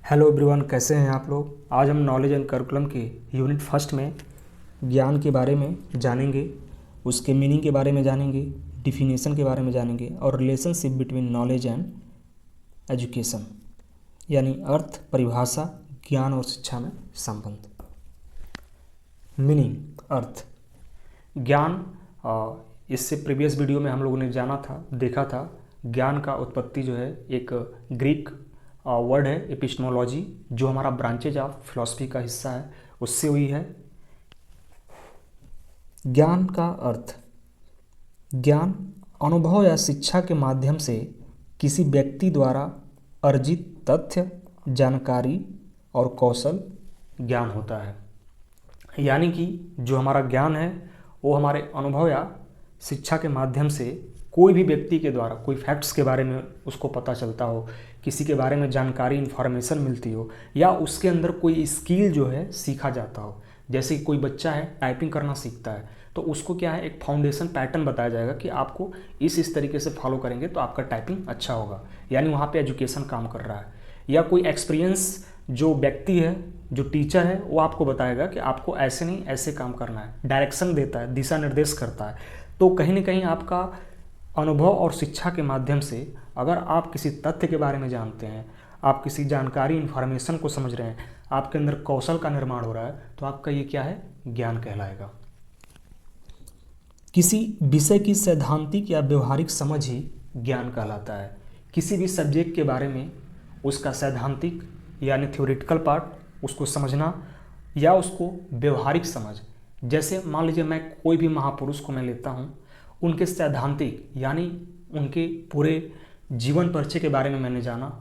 Hello everyone, कैसे हैं आप लोग। आज हम नॉलेज एंड करिकुलम के यूनिट फर्स्ट में ज्ञान के बारे में जानेंगे, उसके मीनिंग के बारे में जानेंगे, डिफिनेशन के बारे में जानेंगे और relationship between knowledge and education, यानी अर्थ, परिभाषा, ज्ञान और शिक्षा में संबंध। मीनिंग, अर्थ। ज्ञान, इससे प्रीवियस वीडियो में हम लोगों ने देखा था ज्ञान का उत्पत्ति जो है एक ग्रीक वर्ड है एपिस्टेमोलॉजी, जो हमारा ब्रांचेज ऑफ फिलॉसफी का हिस्सा है, उससे हुई है। ज्ञान का अर्थ, ज्ञान अनुभव या शिक्षा के माध्यम से किसी व्यक्ति द्वारा अर्जित तथ्य, जानकारी और कौशल ज्ञान होता है। यानी कि जो हमारा ज्ञान है वो हमारे अनुभव या शिक्षा के माध्यम से कोई भी व्यक्ति के द्वारा कोई फैक्ट्स के बारे में उसको पता चलता हो, किसी के बारे में जानकारी, इन्फॉर्मेशन मिलती हो, या उसके अंदर कोई स्किल जो है सीखा जाता हो। जैसे कि कोई बच्चा है टाइपिंग करना सीखता है, तो उसको क्या है, एक फाउंडेशन पैटर्न बताया जाएगा कि आपको इस तरीके से फॉलो करेंगे तो आपका टाइपिंग अच्छा होगा, यानी वहाँ पे एजुकेशन काम कर रहा है। या कोई एक्सपीरियंस जो व्यक्ति है, जो टीचर है, वो आपको बताएगा कि आपको ऐसे नहीं ऐसे काम करना है, डायरेक्शन देता है, दिशा निर्देश करता है। तो कहीं ना कहीं आपका अनुभव और शिक्षा के माध्यम से अगर आप किसी तथ्य के बारे में जानते हैं, आप किसी जानकारी, इन्फॉर्मेशन को समझ रहे हैं, आपके अंदर कौशल का निर्माण हो रहा है, तो आपका ये क्या है, ज्ञान कहलाएगा। किसी विषय की सैद्धांतिक या व्यवहारिक समझ ही ज्ञान कहलाता है। किसी भी सब्जेक्ट के बारे में उसका सैद्धांतिक यानी थ्योरेटिकल पार्ट, उसको समझना, या उसको व्यवहारिक समझ। जैसे मान लीजिए मैं कोई भी महापुरुष को मैं लेता हूँ, उनके सैद्धांतिक यानी उनके पूरे जीवन परिचय के बारे में मैंने जाना,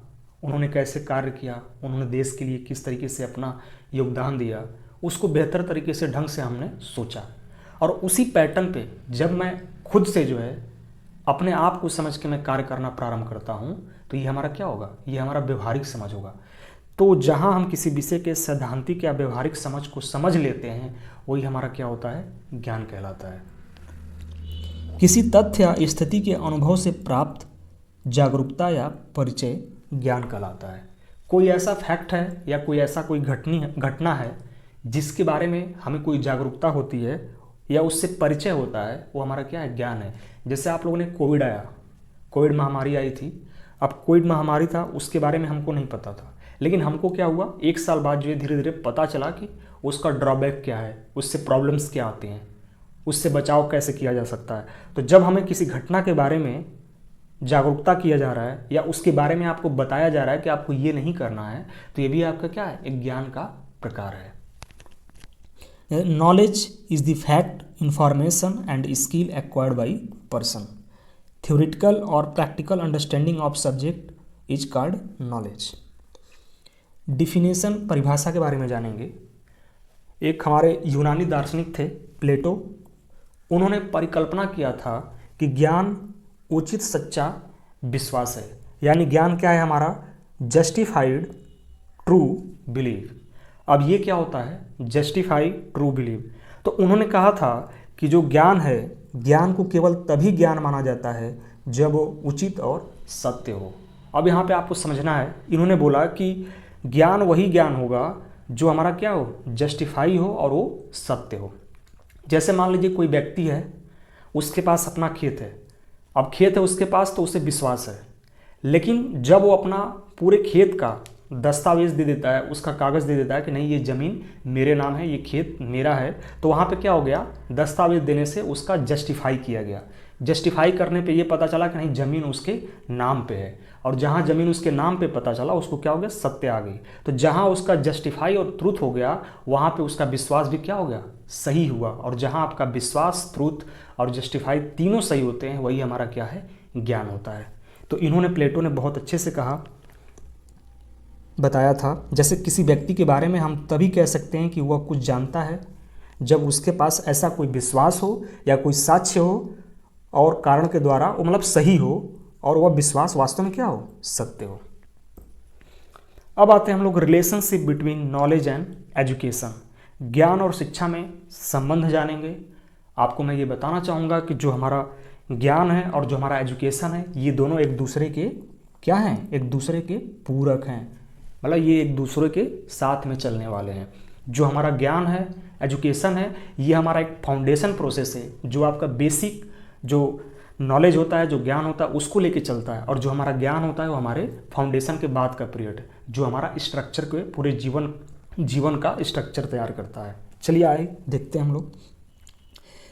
उन्होंने कैसे कार्य किया, उन्होंने देश के लिए किस तरीके से अपना योगदान दिया, उसको बेहतर तरीके से ढंग से हमने सोचा। और उसी पैटर्न पे जब मैं खुद से जो है अपने आप को समझ के मैं कार्य करना प्रारंभ करता हूँ, तो ये हमारा क्या होगा, ये हमारा व्यवहारिक समझ होगा। तो जहाँ हम किसी विषय के सैद्धांतिक या व्यवहारिक समझ को समझ लेते हैं, वही हमारा क्या होता है, ज्ञान कहलाता है। किसी तथ्य या स्थिति के अनुभव से प्राप्त जागरूकता या परिचय ज्ञान कहलाता है। कोई ऐसा फैक्ट है या कोई ऐसा कोई घटना है जिसके बारे में हमें कोई जागरूकता होती है या उससे परिचय होता है, वो हमारा क्या है, ज्ञान है। जैसे आप लोगों ने कोविड महामारी आई थी। अब कोविड महामारी था, उसके बारे में हमको नहीं पता था, लेकिन हमको क्या हुआ, एक साल बाद जो है धीरे धीरे पता चला कि उसका ड्रॉबैक क्या है, उससे प्रॉब्लम्स क्या आती हैं, उससे बचाव कैसे किया जा सकता है। तो जब हमें किसी घटना के बारे में जागरूकता किया जा रहा है या उसके बारे में आपको बताया जा रहा है कि आपको ये नहीं करना है, तो ये भी आपका क्या है, एक ज्ञान का प्रकार है। Knowledge is the fact, information and skill acquired by person. Theoretical और practical understanding of subject is called knowledge. Definition, परिभाषा के बारे में जानेंगे। एक हमारे यूनानी दार्शनिक थे प्लेटो, उन्होंने परिकल्पना किया था कि ज्ञान उचित सच्चा विश्वास है। यानी ज्ञान क्या है हमारा, जस्टिफाइड ट्रू बिलीव। अब ये क्या होता है, जस्टिफाइड ट्रू बिलीव। तो उन्होंने कहा था कि जो ज्ञान है, ज्ञान को केवल तभी ज्ञान माना जाता है जब वो उचित और सत्य हो। अब यहाँ पे आपको समझना है, इन्होंने बोला कि ज्ञान वही ज्ञान होगा जो हमारा क्या हो, जस्टिफाई हो और वो सत्य हो। जैसे मान लीजिए कोई व्यक्ति है, उसके पास अपना खेत है। अब खेत है उसके पास, तो उसे विश्वास है, लेकिन जब वो अपना पूरे खेत का दस्तावेज दे देता है, उसका कागज़ दे देता है कि नहीं ये ज़मीन मेरे नाम है, ये खेत मेरा है, तो वहाँ पे क्या हो गया, दस्तावेज देने से उसका जस्टिफाई किया गया। जस्टिफाई करने पे ये पता चला कि नहीं ज़मीन उसके नाम पे है, और जहाँ ज़मीन उसके नाम पे पता चला, उसको क्या हो गया, सत्य आ गई। तो जहाँ उसका जस्टिफाई और ट्रूथ हो गया, वहाँ पे उसका विश्वास भी क्या हो गया, सही हुआ। और जहाँ आपका विश्वास, ट्रूथ और जस्टिफाई तीनों सही होते हैं, वही हमारा क्या है, ज्ञान होता है। तो इन्होंने, प्लेटो ने बहुत अच्छे से बताया था, जैसे किसी व्यक्ति के बारे में हम तभी कह सकते हैं कि वह कुछ जानता है जब उसके पास ऐसा कोई विश्वास हो या कोई साक्ष्य हो और कारण के द्वारा वो मतलब सही हो, और वह विश्वास वास्तव में क्या हो, सत्य हो। अब आते हैं हम लोग relationship between knowledge and education. ज्ञान और शिक्षा में संबंध जानेंगे। आपको मैं ये बताना चाहूँगा कि जो हमारा ज्ञान है और जो हमारा एजुकेशन है, ये दोनों एक दूसरे के क्या हैं, एक दूसरे के पूरक हैं। मतलब ये एक दूसरे के साथ में चलने वाले हैं। जो हमारा ज्ञान है, एजुकेशन है, ये हमारा एक फाउंडेशन प्रोसेस है जो आपका बेसिक जो नॉलेज होता है, जो ज्ञान होता है उसको लेके चलता है, और जो हमारा ज्ञान होता है वो हमारे फाउंडेशन के बाद का पीरियड है जो हमारा स्ट्रक्चर के पूरे जीवन का स्ट्रक्चर तैयार करता है। चलिए आए देखते हैं हम लोग।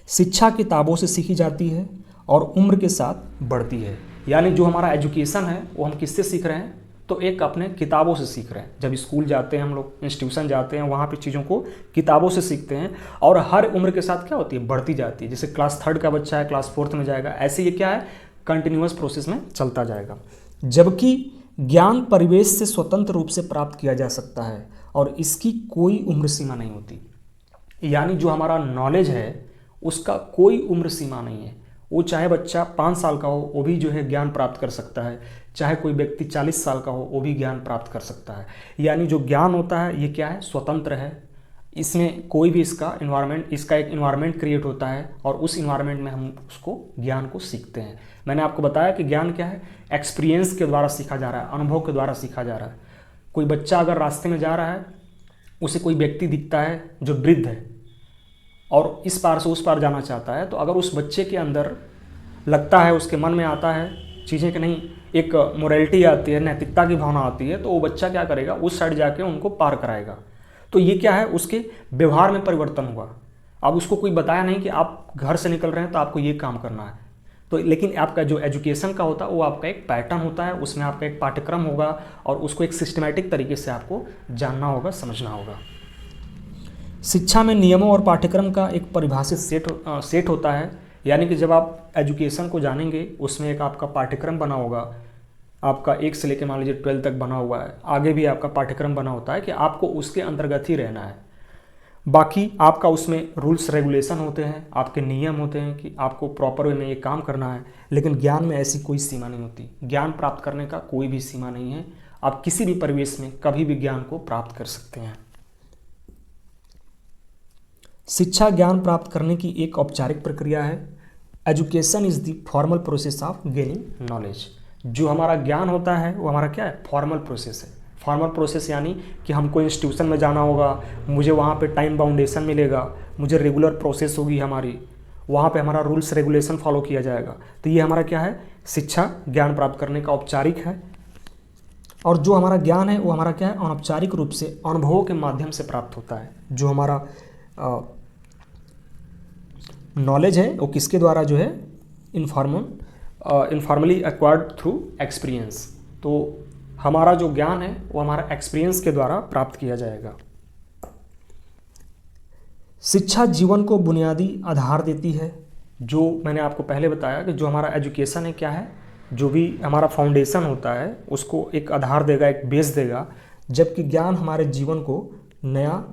शिक्षा किताबों से सीखी जाती है और उम्र के साथ बढ़ती है। यानी जो हमारा एजुकेशन है वो हम किससे सीख रहे हैं, तो एक अपने किताबों से सीख रहे हैं। जब स्कूल जाते हैं हम लोग, इंस्टीट्यूशन जाते हैं, वहाँ पे चीज़ों को किताबों से सीखते हैं, और हर उम्र के साथ क्या होती है, बढ़ती जाती है। जैसे क्लास 3 का बच्चा है क्लास 4 में जाएगा, ऐसे ये क्या है, कंटिन्यूअस प्रोसेस में चलता जाएगा। जबकि ज्ञान परिवेश से स्वतंत्र रूप से प्राप्त किया जा सकता है और इसकी कोई उम्र सीमा नहीं होती। यानी जो हमारा नॉलेज है उसका कोई उम्र सीमा नहीं है। वो चाहे बच्चा 5 साल का हो वो भी जो है ज्ञान प्राप्त कर सकता है, चाहे कोई व्यक्ति 40 साल का हो वो भी ज्ञान प्राप्त कर सकता है। यानी जो ज्ञान होता है ये क्या है, स्वतंत्र है। इसमें कोई भी इसका एक इन्वायरमेंट क्रिएट होता है और उस इन्वायरमेंट में हम उसको ज्ञान को सीखते हैं। मैंने आपको बताया कि ज्ञान क्या है, एक्सपीरियंस के द्वारा सीखा जा रहा है, अनुभव के द्वारा सीखा जा रहा है। कोई बच्चा अगर रास्ते में जा रहा है, उसे कोई व्यक्ति दिखता है जो वृद्ध है और इस पार से उस पार जाना चाहता है, तो अगर उस बच्चे के अंदर लगता है, उसके मन में आता है चीज़ें कि नहीं, एक मोरालिटी आती है, नैतिकता की भावना आती है, तो वो बच्चा क्या करेगा, उस साइड जाके उनको पार कराएगा। तो ये क्या है, उसके व्यवहार में परिवर्तन हुआ। अब उसको कोई बताया नहीं कि आप घर से निकल रहे हैं तो आपको ये काम करना है, तो लेकिन आपका जो एजुकेशन का होता है वो आपका एक पैटर्न होता है, उसमें आपका एक पाठ्यक्रम होगा और उसको एक सिस्टमैटिक तरीके से आपको जानना होगा, समझना होगा। शिक्षा में नियमों और पाठ्यक्रम का एक परिभाषित सेट होता है। यानी कि जब आप एजुकेशन को जानेंगे उसमें एक आपका पाठ्यक्रम बना होगा, आपका 1 से लेकर मान लीजिए 12 तक बना हुआ है, आगे भी आपका पाठ्यक्रम बना होता है कि आपको उसके अंतर्गत ही रहना है। बाकी आपका उसमें रूल्स रेगुलेशन होते हैं, आपके नियम होते हैं कि आपको प्रॉपर वे में ये काम करना है। लेकिन ज्ञान में ऐसी कोई सीमा नहीं होती, ज्ञान प्राप्त करने का कोई भी सीमा नहीं है। आप किसी भी परिवेश में कभी भी ज्ञान को प्राप्त कर सकते हैं। शिक्षा ज्ञान प्राप्त करने की एक औपचारिक प्रक्रिया है। Education is the formal process of gaining knowledge. जो हमारा ज्ञान होता है वो हमारा क्या है, फॉर्मल प्रोसेस है। फॉर्मल प्रोसेस यानी कि हमको इंस्टीट्यूशन में जाना होगा, मुझे वहाँ पे टाइम बाउंडेशन मिलेगा, मुझे रेगुलर प्रोसेस होगी हमारी, वहाँ पे हमारा रूल्स रेगुलेशन फॉलो किया जाएगा। तो ये हमारा क्या है, शिक्षा ज्ञान प्राप्त करने का औपचारिक है। और जो हमारा ज्ञान है वो हमारा क्या है, अनौपचारिक रूप से अनुभवों के माध्यम से प्राप्त होता है। जो हमारा नॉलेज है वो किसके द्वारा जो है, इनफॉर्मली एक्वायर्ड थ्रू एक्सपीरियंस। तो हमारा जो ज्ञान है वो हमारा एक्सपीरियंस के द्वारा प्राप्त किया जाएगा। शिक्षा जीवन को बुनियादी आधार देती है। जो मैंने आपको पहले बताया कि जो हमारा एजुकेशन है क्या है, जो भी हमारा फाउंडेशन होता है उसको एक आधार देगा, एक बेस देगा। जबकि ज्ञान हमारे जीवन को नया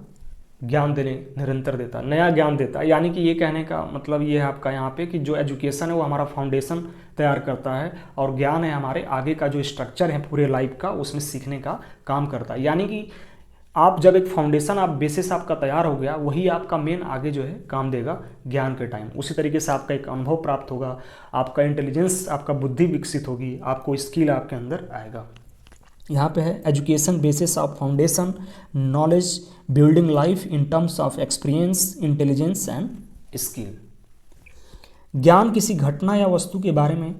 ज्ञान निरंतर देता है, नया ज्ञान देता है। यानी कि ये कहने का मतलब ये है आपका यहाँ पे कि जो एजुकेशन है वो हमारा फाउंडेशन तैयार करता है और ज्ञान है हमारे आगे का जो स्ट्रक्चर है पूरे लाइफ का, उसमें सीखने का काम करता है। यानी कि आप जब एक फाउंडेशन, आप बेसिस आपका तैयार हो गया, वही आपका मेन आगे जो है काम देगा ज्ञान के टाइम। उसी तरीके से आपका एक अनुभव प्राप्त होगा, आपका इंटेलिजेंस, आपका बुद्धि विकसित होगी, आपको स्किल आपके अंदर आएगा। यहाँ पे है education basis of foundation knowledge building life in terms of experience intelligence and skill. ज्ञान किसी घटना या वस्तु के बारे में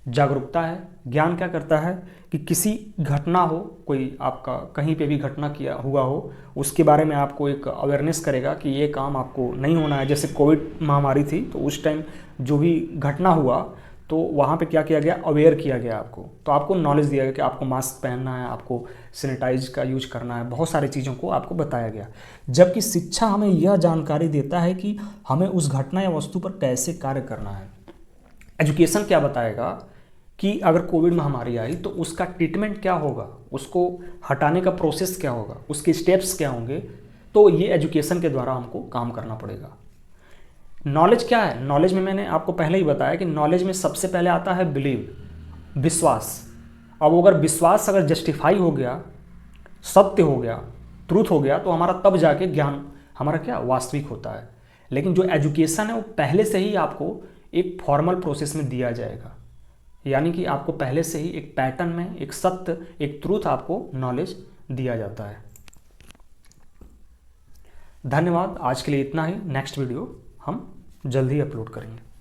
जागरूकता है। ज्ञान क्या करता है कि किसी घटना हो, कोई आपका कहीं पे भी घटना किया हुआ हो, उसके बारे में आपको एक अवेयरनेस करेगा कि ये काम आपको नहीं होना है। जैसे कोविड महामारी थी तो उस टाइम जो भी घटना हुआ तो वहाँ पे क्या किया गया, अवेयर किया गया आपको। तो आपको नॉलेज दिया गया कि आपको मास्क पहनना है, आपको सैनिटाइज का यूज करना है, बहुत सारी चीज़ों को आपको बताया गया। जबकि शिक्षा हमें यह जानकारी देता है कि हमें उस घटना या वस्तु पर कैसे कार्य करना है। एजुकेशन क्या बताएगा कि अगर कोविड महामारी आई तो उसका ट्रीटमेंट क्या होगा, उसको हटाने का प्रोसेस क्या होगा, उसके स्टेप्स क्या होंगे। तो ये एजुकेशन के द्वारा हमको काम करना पड़ेगा। नॉलेज क्या है, नॉलेज में मैंने आपको पहले ही बताया कि नॉलेज में सबसे पहले आता है बिलीव, विश्वास। अब अगर विश्वास अगर जस्टिफाई हो गया, सत्य हो गया, ट्रूथ हो गया, तो हमारा तब जाके ज्ञान हमारा क्या वास्तविक होता है। लेकिन जो एजुकेशन है वो पहले से ही आपको एक फॉर्मल प्रोसेस में दिया जाएगा। यानी कि आपको पहले से ही एक पैटर्न में एक सत्य, एक ट्रूथ आपको नॉलेज दिया जाता है। धन्यवाद। आज के लिए इतना ही। नेक्स्ट वीडियो हम जल्द ही अपलोड करेंगे।